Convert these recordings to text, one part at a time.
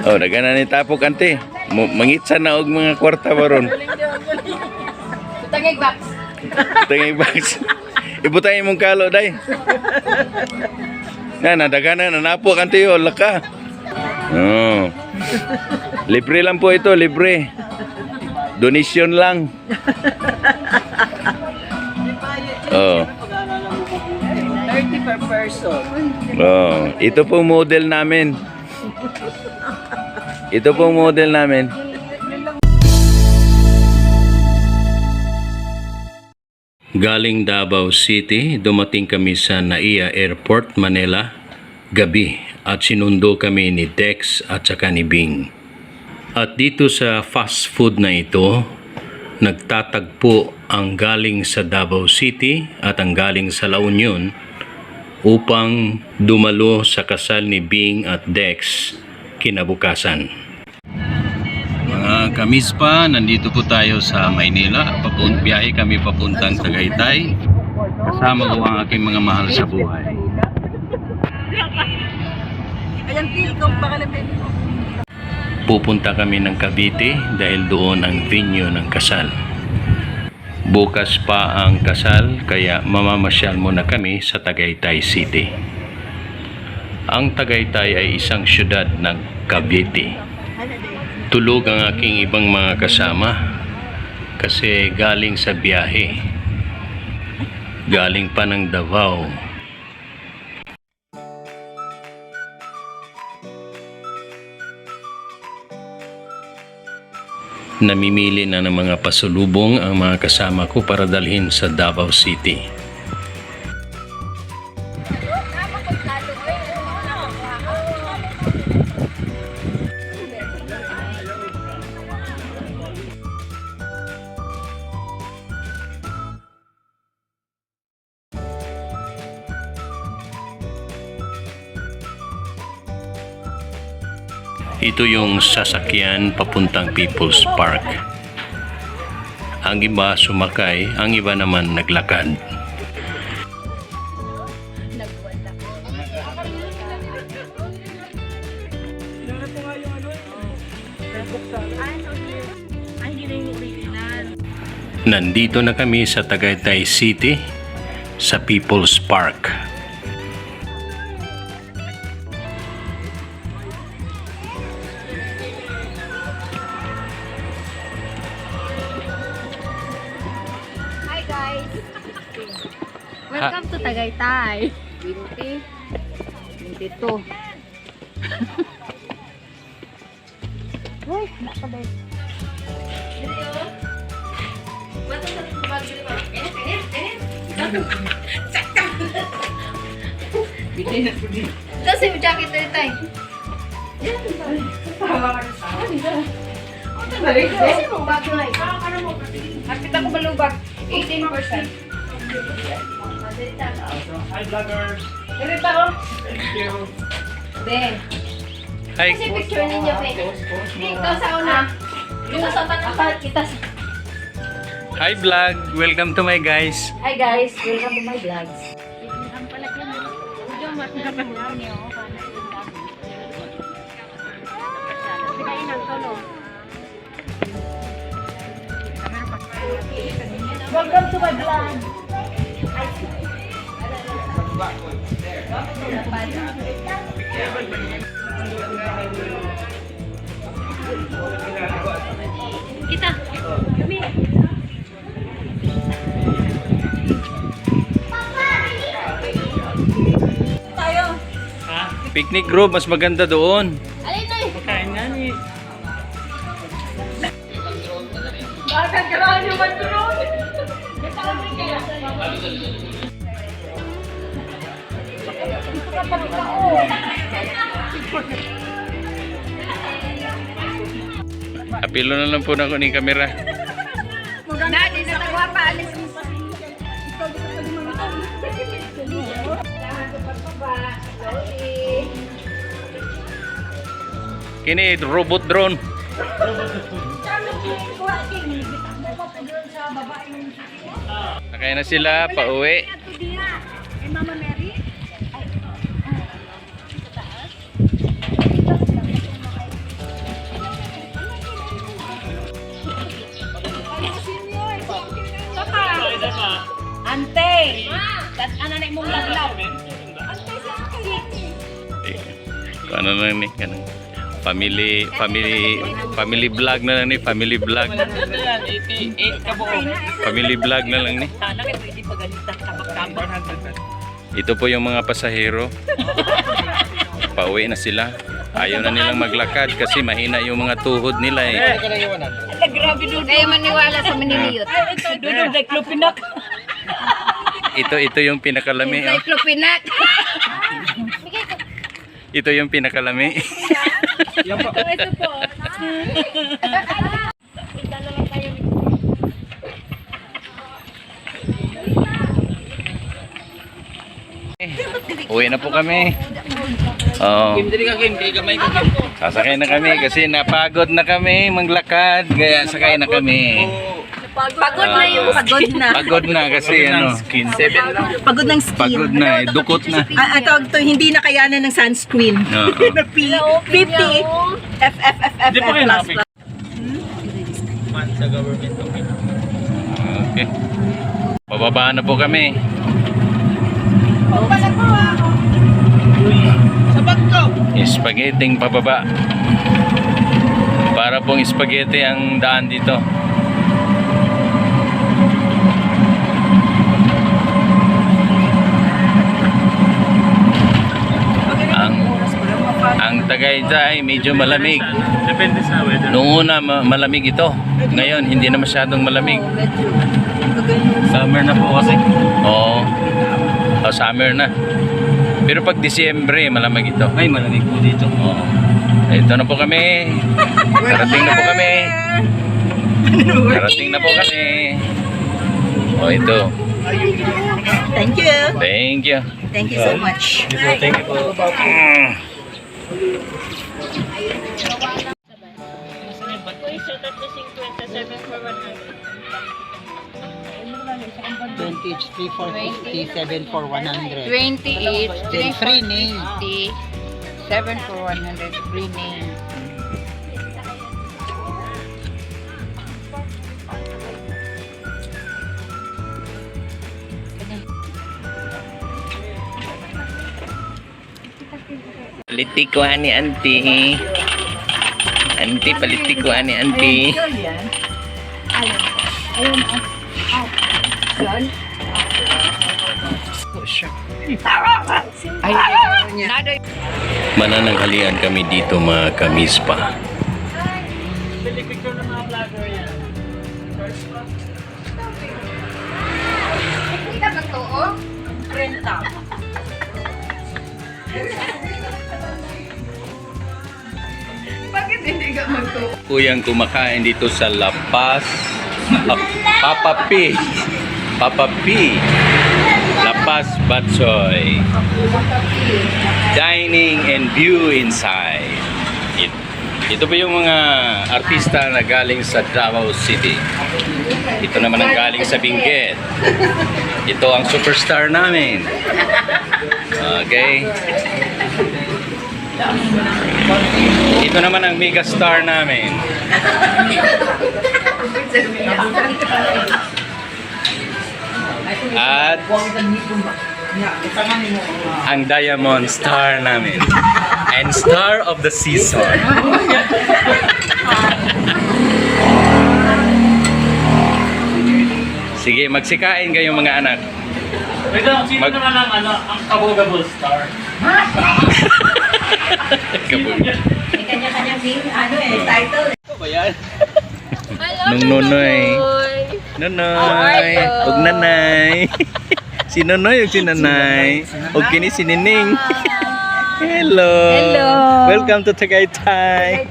Oh, nagana ni tapok ante. Mangitsan na og mga kwarta baron. Tangay box. Tangay box. Ibutay imong kalo day. Na nadagana na napok ante yo laka. Oh. Libre lang po ito, libre. Donation lang. Oh. 30 per person. Oh, ito po model namin. Ito po model namin. Galing Davao City, dumating kami sa NAIA Airport, Manila, gabi at sinundo kami ni Dex at saka ni Bing. At dito sa fast food na ito, nagtatagpo ang galing sa Davao City at ang galing sa La Union upang dumalo sa kasal ni Bing at Dex kinabukasan. Mga kamispa, nandito po tayo sa Maynila. Biyahe kami papuntang Tagaytay. Kasama ko ang aking mga mahal sa buhay. Pupunta kami ng Cavite dahil doon ang venue ng kasal. Bukas pa ang kasal kaya mamamasyal muna kami sa Tagaytay City. Ang Tagaytay ay isang syudad ng Cavite. Tulog ang aking ibang mga kasama kasi galing sa biyahe. Galing pa ng Davao. Namimili na ng mga pasulubong ang mga kasama ko para dalhin sa Davao City. Ito yung sasakyan papuntang People's Park. Ang iba sumakay, ang iba naman naglakad. Nandito na kami sa Tagaytay City, sa People's Park. Welcome to Tagaytay. 22. Uy, nakabay. Kasi yung jacket na ito eh. Kasi mong bag na eh. Nakita ko balubag. 18%. Hi vloggers! Ganito ako. Thank you! Ben. Hi. Kasi picture ninyo, Ben. Dito sa una. Dito sa panapat. Kita sa... Hi vlog, welcome to my guys. Hi guys, welcome to my vlogs. Welcome to my vlog. Kita. Kami. Tayo. Ha? Picnic group, mas maganda doon. Alin to eh? Kain nga ni. Bakit kailangan yung mag-drone? Apilo na lang po na ko ni kamera. Dati na tagwapa, alis mo pa. Kini robot drone. Nakaya na sila, pauwi. Mama Mary? mong laglag. Ano na ni kanang family vlog na lang ni, family vlog. 88 ka buo. Family vlog na lang ni. Sana kayo pwede pagalitan tabak-tabak. Ito po yung mga pasahero. Pauwi na sila. Ayaw na nilang maglakad kasi mahina yung mga tuhod nila eh. Grabe doon. Kayo maniwala sa Maniliyot. Doon like lupinak. Ito yung pinakalami. Oh. Cyclopinak. Ito yung pinakalami. Ito po. Uwi na po kami. Oh. Dili ka game, kay gamay ka. Sasakay na kami kasi napagod na kami maglakad. Kaya sakay na kami. Pagod na yung pagod na. Pagod na kasi ano. Pagod ng skin. Pagod na. Dukot na. Tawag to, hindi na kayanan ng sunscreen. Oo. 50 Hindi pa kayo plus nakapig. plus. Man sa government okay. Okay. Bababa na po kami. Spaghetti pababa. Para pong spaghetti ang daan dito. Ang Tagaytay medyo malamig. Depende sa weather. Noong una malamig ito. Ngayon hindi na masyadong malamig. Summer na po kasi. Oo. Summer na. Pero pag Disyembre malamig ito. Ay, malamig po dito. Oo. Ito na po kami. Darating na po kami. Darating na po kami. Oh, ito. Thank you. Thank you. Thank you so much. Thank you po. for 57 for 100. 28, Then free name. 7 for 100, free name. Palitikuan ni auntie. Auntie, palitikuan ni auntie. Manananghalian kami dito mga kamispa. Bili picture ng mga vlogger yan. Kita ba to, oh? Renta. Bakit hindi ka magto? Kuyang kumakain dito sa La Paz. Papa P. Papa P. La Paz Batsoy. Dining and view inside. Ito po yung mga artista na galing sa Davao City. Ito naman ang galing sa Benguet. Ito ang superstar namin. Okay. Ito naman ang mega star namin. At ang diamond star namin. And star of the season. Sige, magsikain kayo mga anak. Wait lang, sino naman ang ang kabogable star? May kanya-kanyang title. Nung Nonoy. Nonoy. Ug nanay. Si Nonoy ug si nanay. Ug kini si Nining. Hello. Hello. Welcome to Tagaytay.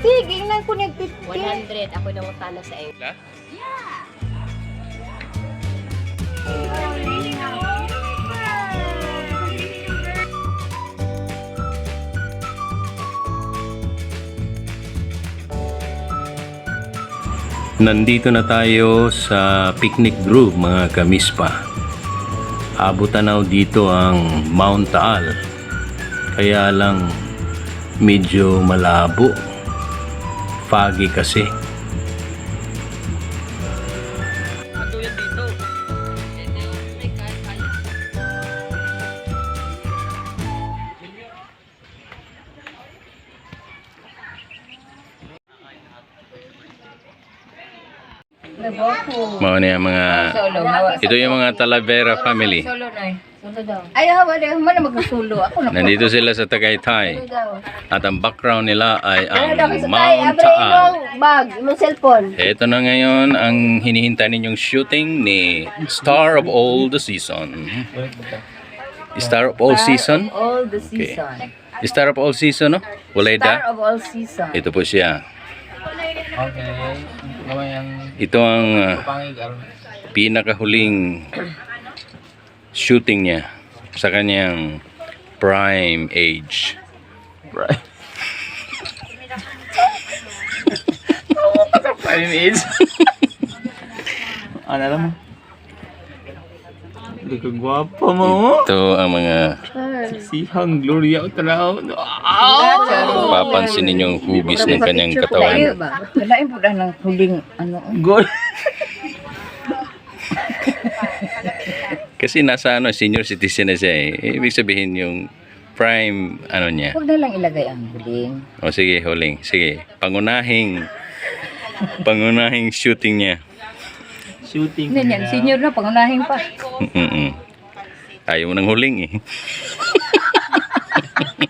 Sige, na ko nag 100. Ako na utana sa iyo. Nandito na tayo sa picnic group mga kamispa. Abutanaw dito ang Mount Taal. Kaya lang medyo malabo. Foggy kasi. Mga niya mga Solo. Hawa. ito yung mga Talavera family. Solo na eh. Solo daw. Ay, hawa na. Mana magsulo. Ako na. Nandito sila sa Tagaytay. At ang background nila ay ang Mount Abre Taal. yung bag, yung cellphone. Ito na ngayon ang hinihintay ninyong shooting ni Star of All the Season. Star of All Season? All the Okay. season. Star of All Season, no? Walay Star da? of all season. Ito po siya. Okay. Gawin yung Ito ang pangigal. pinakahuling shooting niya sa kanyang prime age. Right. Prime age. Ano alam mo? Hindi ka gwapo mo. Ito ang mga Sihang Gloria Utaraw. papansin ninyong hugis ng kanyang katawan. Kalain po na ng huling ano. Goal. Kasi nasa senior citizen na siya eh. Ibig sabihin yung prime niya. Huwag na lang ilagay ang huling. O sige, huling. Sige. Pangunahing shooting niya. Shooting. Hindi yan. Senior na. Pangunahin pa. Mm-mm. Ayaw mo ng huling eh.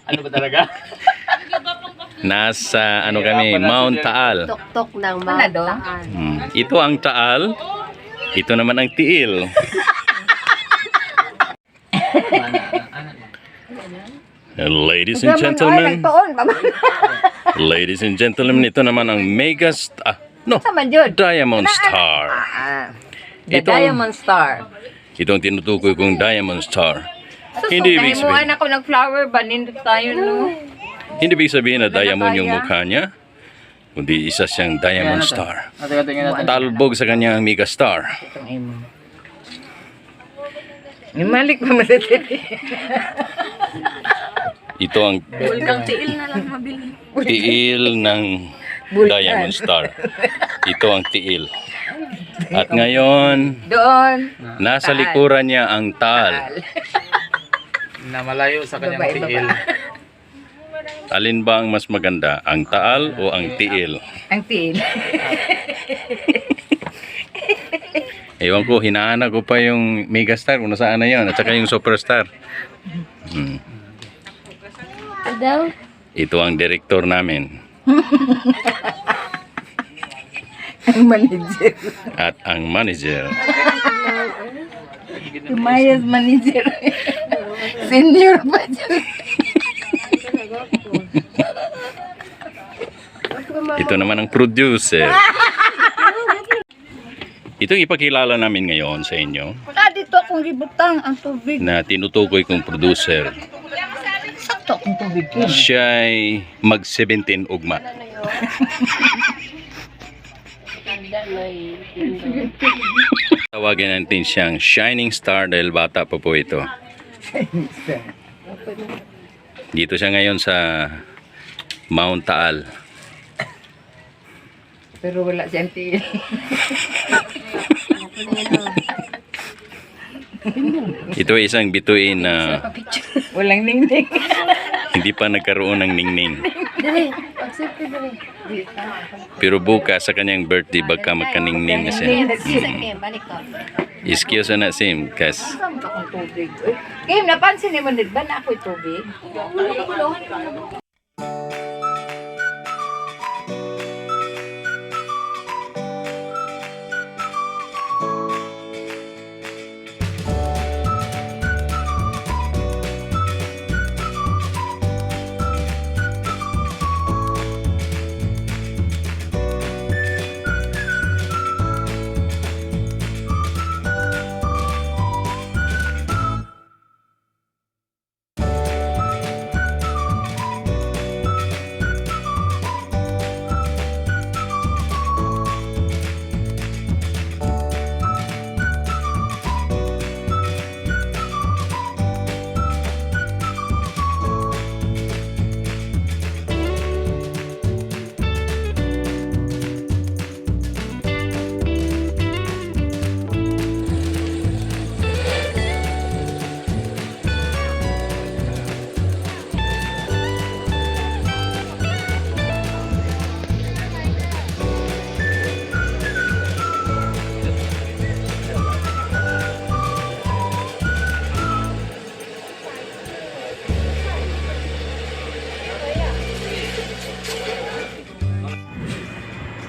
Ano ba talaga? Nasa kami, Mount Taal. Tok-tok ng Ano mga do? taan. Ito ang Taal. Ito naman ang Tiil. Ladies and gentlemen, ladies and gentlemen, ito naman ang Sama Jud. Diamond Star. The Itong- Diamond Star. Ito ang tinutukoy kong Diamond Star. Hindi ibig Mo sabihin, ako nag-flower ba? Nindot tayo no. hindi ibig sabihin na diamond yung mukha niya, kundi isa siyang Diamond Star. Tingnan natin. Talbog sa kanya ang Mega Star. Itong imo. Nimalik pa malatid. Ito ang tiil ng Diamond Star. Ito ang tiil. At ngayon, Doon. nasa likuran niya ang Taal. Na malayo sa kanyang Babae, tiil. Alin ba ang mas maganda? Ang Taal o ang tiil? Ang tiil. Ewan ko, hinahanap ko pa yung Megastar kung nasaan na yun. At saka yung Superstar. Ito daw. Ito ang direktor namin. Ang manager. At ang manager. Tumayas manager. Senior pa dyan. Ito naman ang producer. Itong ipakilala namin ngayon sa inyo Dito akong ributang ang tubig. na tinutukoy kong producer. Sakto akong tubig. Siya ay mag-17 ugma. Tawagin natin siyang Shining Star dahil bata pa po ito. Dito siya ngayon sa Mount Taal. Pero wala siyang tiil. Ito ay isang bituin na Walang ningning. hindi pa nagkaroon ng ningning. Dali, accept dali. Pero bukas sa kanyang birthday baka magkaningning na siya. Sige, balik ka. Excuse na sim, kas Saan ba akong tubig? Kim, napansin ni mo ba na ako'y tubig?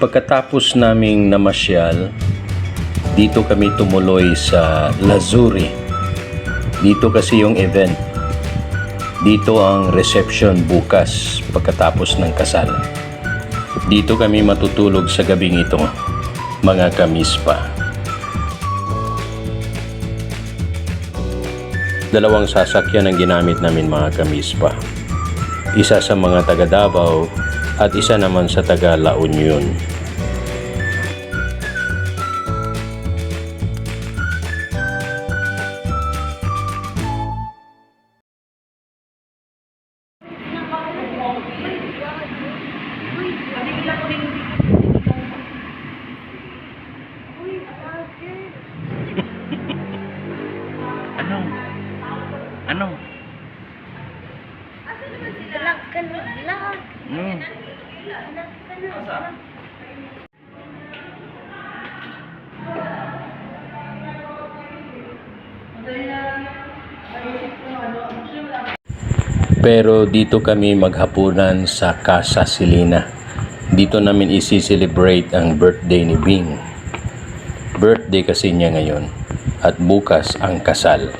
Pagkatapos naming namasyal, dito kami tumuloy sa Lazuri. Dito kasi yung event. Dito ang reception bukas pagkatapos ng kasal. Dito kami matutulog sa gabing ito, mga kamispa. Dalawang sasakyan ang ginamit namin, mga kamispa. Isa sa mga taga Davao at isa naman sa taga La Union. Ano? Pero dito kami maghapunan sa Casa Silina. Dito namin isi-celebrate ang birthday ni Bing. Birthday kasi niya ngayon at bukas ang kasal.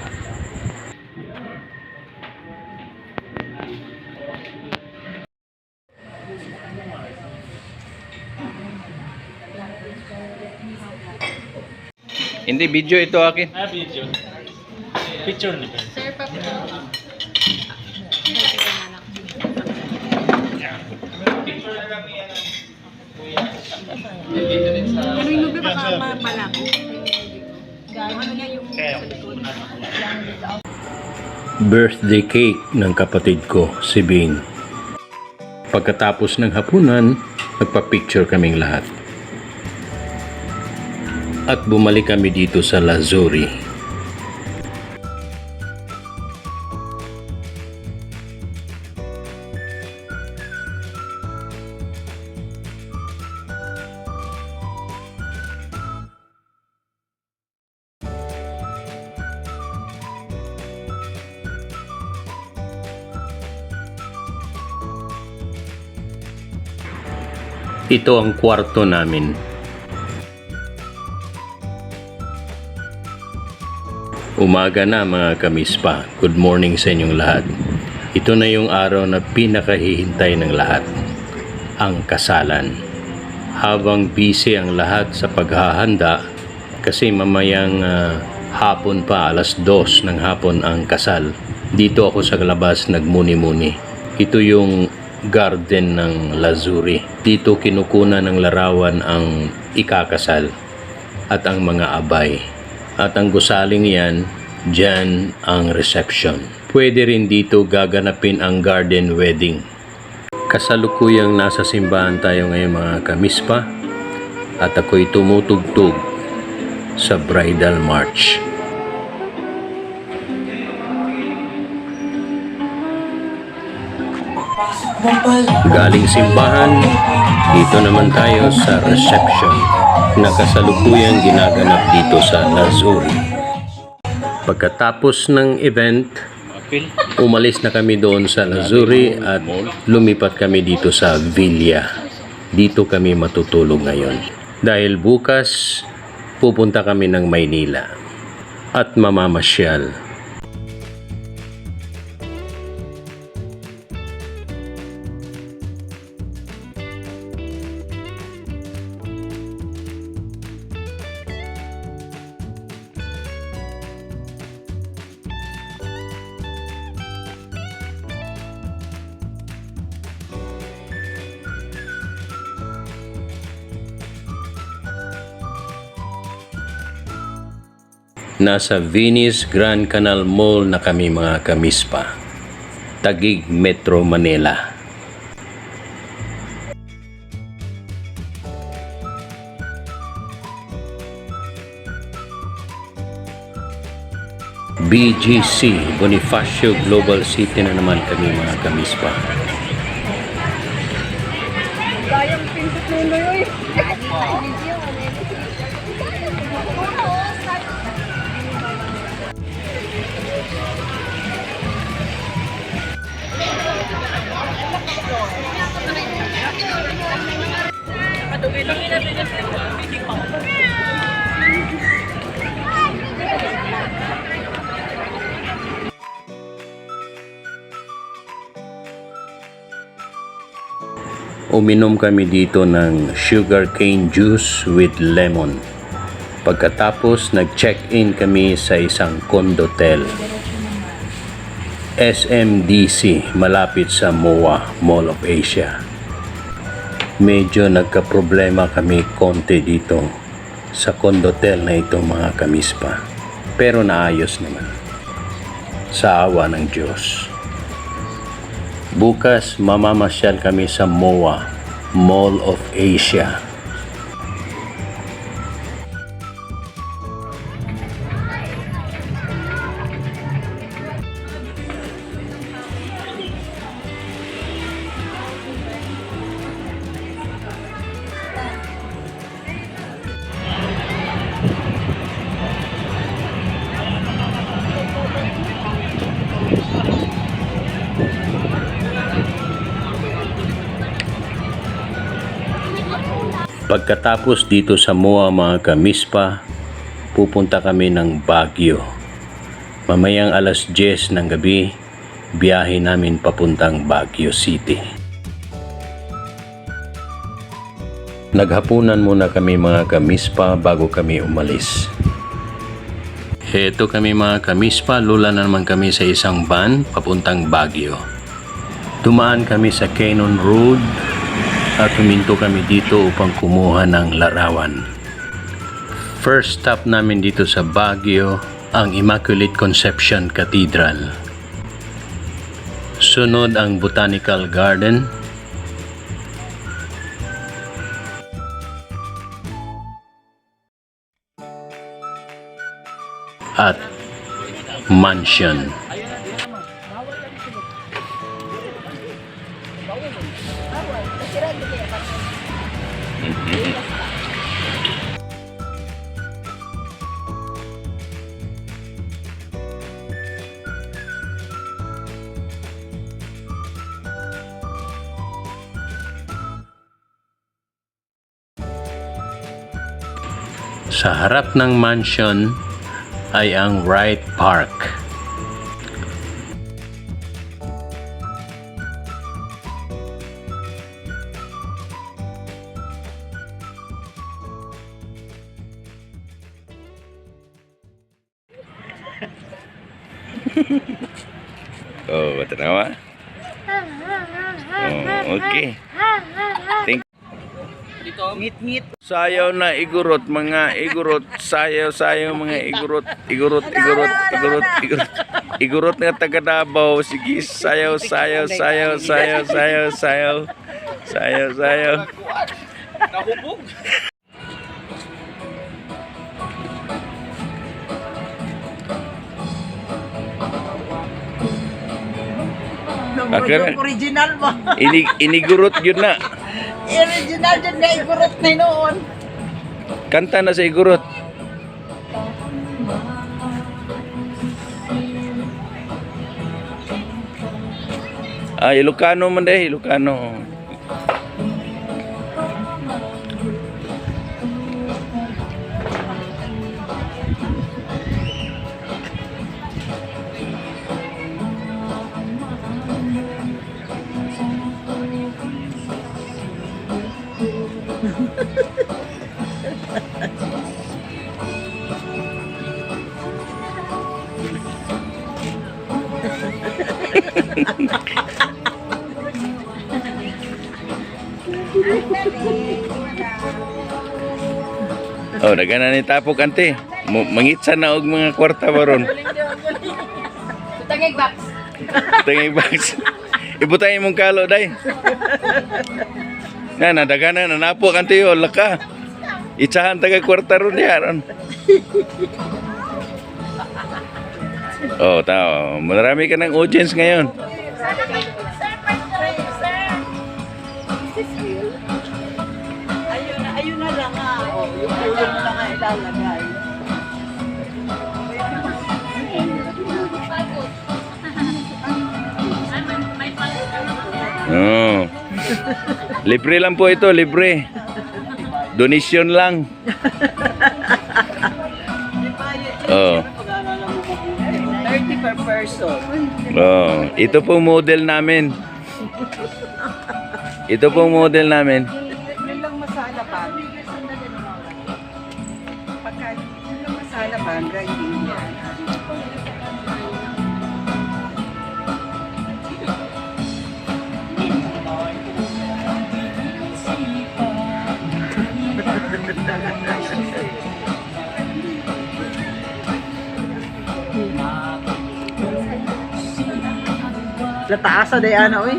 Hindi, video ito akin. Ah, video. Picture nito. Pero yung lubi baka malabo. Ano niya yung Kaya, Birthday cake ng kapatid ko, si Bing. Pagkatapos ng hapunan, nagpa-picture kaming lahat. At bumalik kami dito sa Lazuri. Ito ang kwarto namin. Umaga na, mga kamispa. Good morning sa inyong lahat. Ito na yung araw na pinakahihintay ng lahat. Ang kasalan. Habang busy ang lahat sa paghahanda, kasi mamayang hapon pa, alas 2 ng hapon ang kasal. Dito ako sa labas nagmuni-muni. Ito yung garden ng Lazuri. Dito kinukunan ng larawan ang ikakasal at ang mga abay. At ang gusaling yan, dyan ang reception. Pwede rin dito gaganapin ang garden wedding. Kasalukuyang nasa simbahan tayo ngayon, mga kamispa, at ako'y tumutugtog sa bridal march. Galing simbahan, dito naman tayo sa reception na kasalukuyang ginaganap dito sa Lazuri. Pagkatapos ng event, umalis na kami doon sa Lazuri at lumipat kami dito sa Villa. Dito kami matutulog ngayon. Dahil bukas, pupunta kami ng Maynila at mamamasyal. Nasa Venice Grand Canal Mall na kami, mga kamispa. Taguig, Metro Manila. BGC, Bonifacio Global City na naman kami, mga kamispa. Kayang pinto tuloy. Uminom kami dito ng sugarcane juice with lemon. Pagkatapos nag-check-in kami sa isang condotel. SMDC, malapit sa MOA, Mall of Asia. Medyo nagka-problema kami konti dito sa condotel na ito mga kamispa. Pero naayos naman. Sa awa ng Diyos. Bukas mamamasyal kami sa MOA, Mall of Asia. Pagkatapos dito sa MOA mga kamispa, pupunta kami ng Baguio. Mamayang alas 10 ng gabi, biyahe namin papuntang Baguio City. Naghapunan muna kami mga kamispa bago kami umalis. Heto kami mga kamispa, lula na naman kami sa isang van papuntang Baguio. Dumaan kami sa Cannon Road at huminto kami dito upang kumuha ng larawan. First stop namin dito sa Baguio, ang Immaculate Conception Cathedral. Sunod ang Botanical Garden. At Mansion. Sa harap ng mansion ay ang Wright Park. Oh, tanawa. Oh, okay. Ngit-ngit. Sayaw na igurot mga igurot, sayaw mga igurot nga taga Davao. Sige, sayaw. Nahubog. Akala- Original ba? Inigurot yun na. Original dyan na igurot na noon. Kanta na sa igurot. Ilocano man deh, Ilocano. Oh, dagana ni tapok ante. Mangitsa na og mga kwarta baron. Tangig box. Tingay box. Ibutay imong kalo day. Na dagana na napok ante yo laka. Itsahan tagay kwarta ron diaron. Oh, tao. Marami ka ng audience ngayon. Ayun na lang ah. Oh, yung tulong lang ang ilalagay. Oh. Libre lang po ito, libre. Donation lang. Oh. 30 per person. Oh, ito po model namin. Ito po model namin. Yun lang masala pa. Pagka yun lang masala pa, grinding yan. Lataasa day ana oy.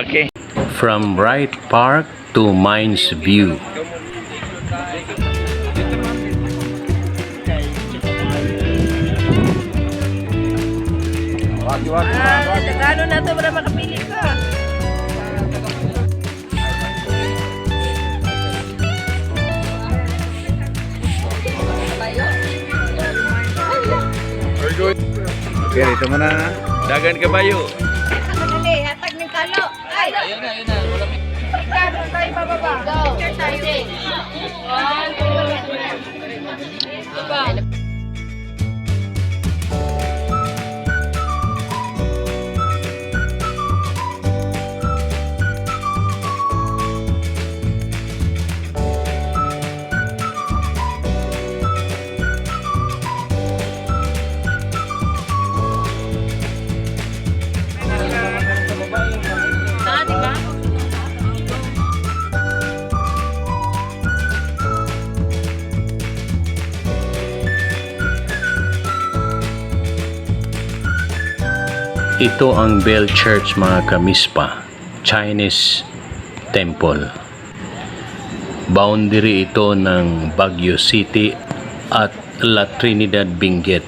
Okay. From Bright Park to Mines View. Nagano na to para makapili ka. Okay, ito muna. Dagan kabayo. Dali, hatag ng kalo. Ay, ayun na. Kano tayo bababa. Go. Tayo. 1, 2, 3. Ito ang Bell Church mga kamispa, Chinese temple. Boundary ito ng Baguio City at La Trinidad Benguet.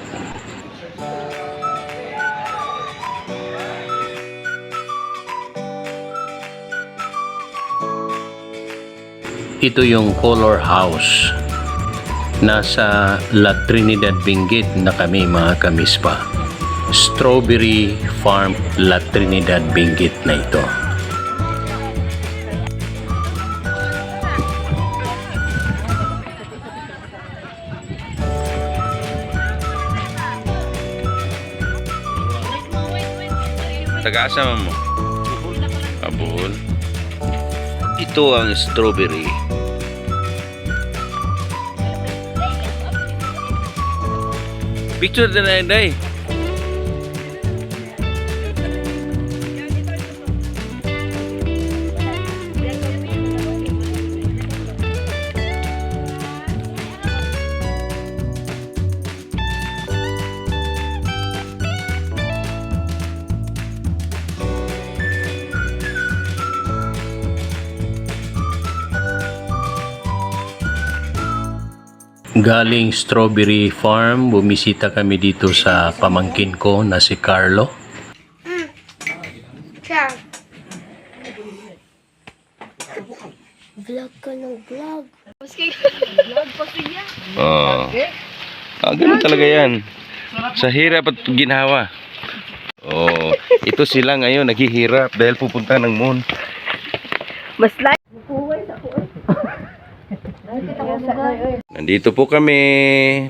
Ito yung Color House. Nasa La Trinidad Benguet na kami mga kamispa. Strawberry Farm La Trinidad Benguet na ito. Taga-asa mo? Abol. Ito ang strawberry. Picture din na yun, Galing Strawberry Farm, bumisita kami dito sa pamangkin ko na si Carlo. Vlog ka ng vlog. Oh. Ganun talaga yan. Sa hirap at ginawa. Oh, ito sila ngayon naghihirap dahil pupunta ng moon. Mas like. Nandito po kami,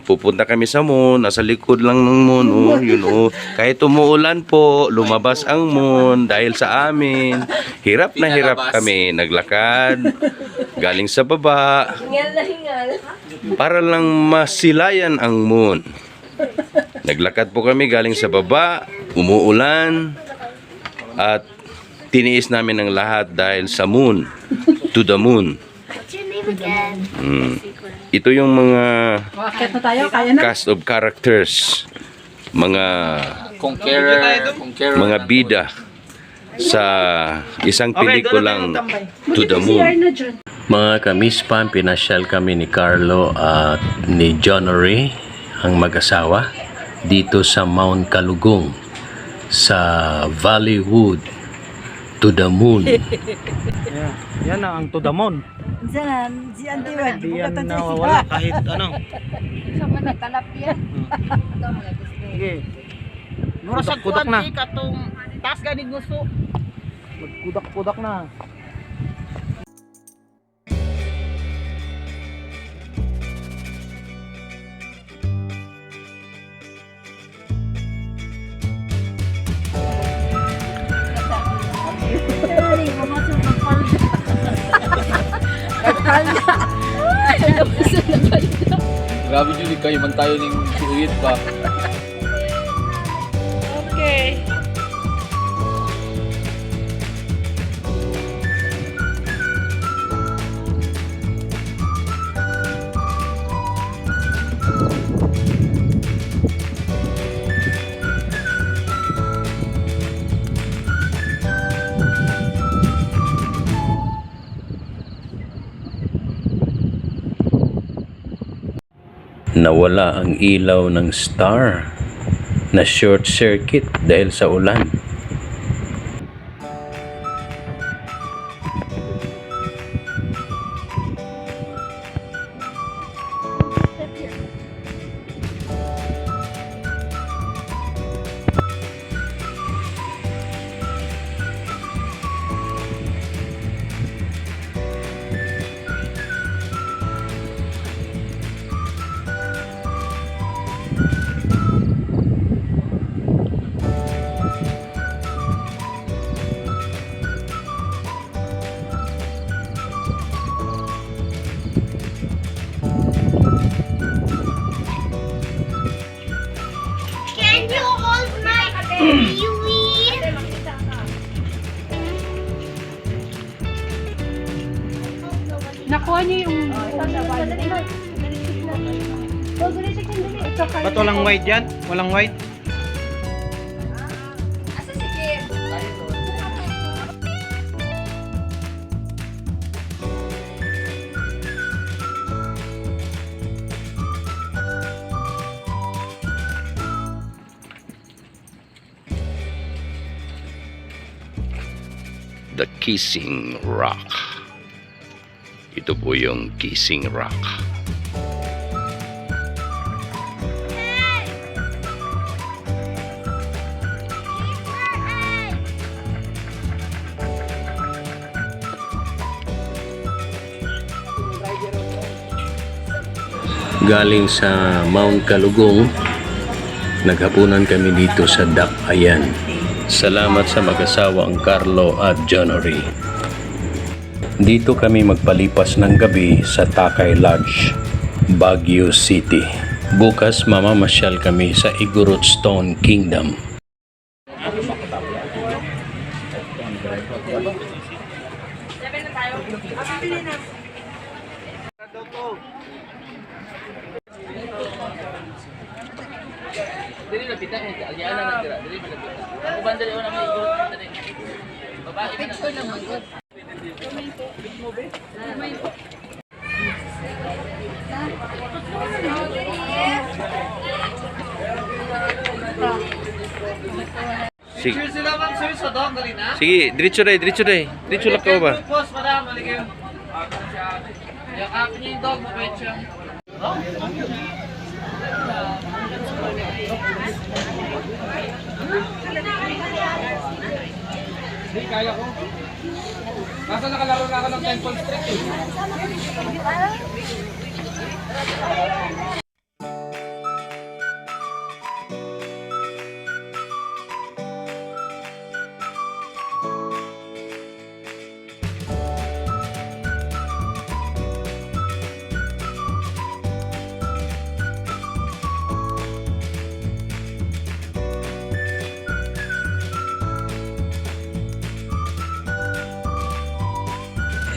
pupunta kami sa moon, nasa likod lang ng moon, oh, yun oh. Kahit umuulan po, lumabas ang moon dahil sa amin. Hirap na hirap kami, naglakad, galing sa baba, para lang masilayan ang moon. Naglakad po kami galing sa baba, umuulan, at tiniis namin ang lahat dahil sa moon, to the moon. Ito yung mga cast of characters, mga bida sa isang pelikulang To the Moon. Mga kamispan, pinasyal kami ni Carlo at ni John Ray, ang mag-asawa, dito sa Mount Kalugong. sa Valleywood to the moon. Yan na ang tudamon. Diyan, si Auntie Wag. Hindi yan nawawala kahit ano. Sama na talapia. Sige. Kudak na. Katong taas ganing gusto. Magkudak-kudak na. Grabe Julie, kayo man tayo ng suuyit pa. Okay. Nawala ang ilaw ng star na short circuit dahil sa ulan. Can you hold my kiwi? Nakuha niyo yung... Ba't walang white yan? Walang white? Asa si Kim? The Kissing Rock. Ito po yung Kissing Rock. Galing sa Mount Kalugong, naghapunan kami dito sa Dakayan. Salamat sa mag-asawang Carlo at Jonory. Dito kami magpalipas ng gabi sa Takay Lodge, Baguio City. Bukas mamamasyal kami sa Igorot Stone Kingdom. Dili na pitang ni alyana na dira. Dili na pitang. Ako ba dali na may igorot na dali. Babae man ako na magod. Sige, Sila man sir sa dog dali na. sige, diretso dai. Diretso lang ka ba? Boss, madam, maligay. Yung app niya yung dog mo betcha. Hindi, kaya ko. Nasa nakalaro na ako ng Temple Street eh.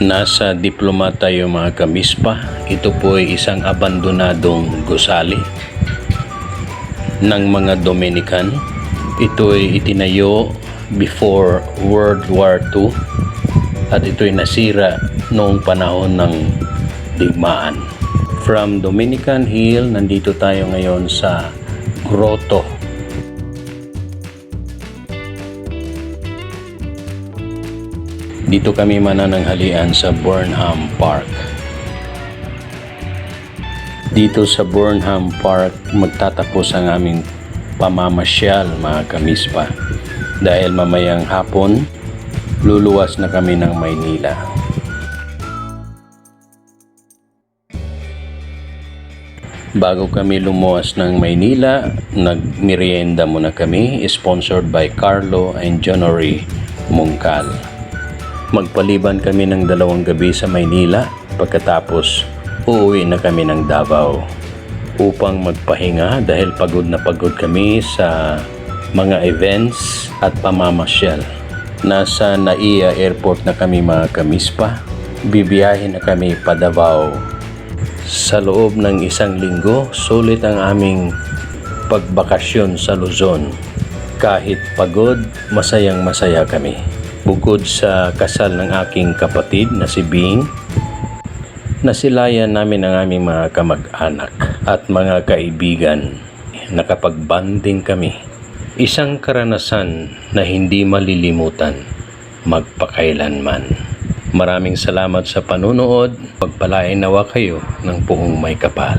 Nasa diploma tayo mga kamispa. Ito po ay isang abandonadong gusali ng mga Dominican. Ito ay itinayo before World War II at ito ay nasira noong panahon ng digmaan. From Dominican Hill, nandito tayo ngayon sa Grotto. Dito kami manananghalian sa Burnham Park. Dito sa Burnham Park magtatapos ang aming pamamasyal mga kamispa. Dahil mamayang hapon, luluwas na kami ng Maynila. Bago kami lumuwas ng Maynila, nagmerienda muna kami, sponsored by Carlo and Jonory Mungkal. Magpaliban kami ng 2 gabi sa Maynila, pagkatapos uuwi na kami ng Davao upang magpahinga dahil pagod na pagod kami sa mga events at pamamasyal. Nasa Naiya Airport na kami mga kamispa. Bibiyahin na kami pa Davao. Sa loob ng 1 linggo, sulit ang aming pagbakasyon sa Luzon. Kahit pagod, masayang masaya kami. Bukod sa kasal ng aking kapatid na si Bing, nasilayan namin ang aming mga kamag-anak at mga kaibigan. Nakapag-banding kami. Isang karanasan na hindi malilimutan magpakailanman. Maraming salamat sa panunood. Pagpalain nawa kayo ng buong may kapal.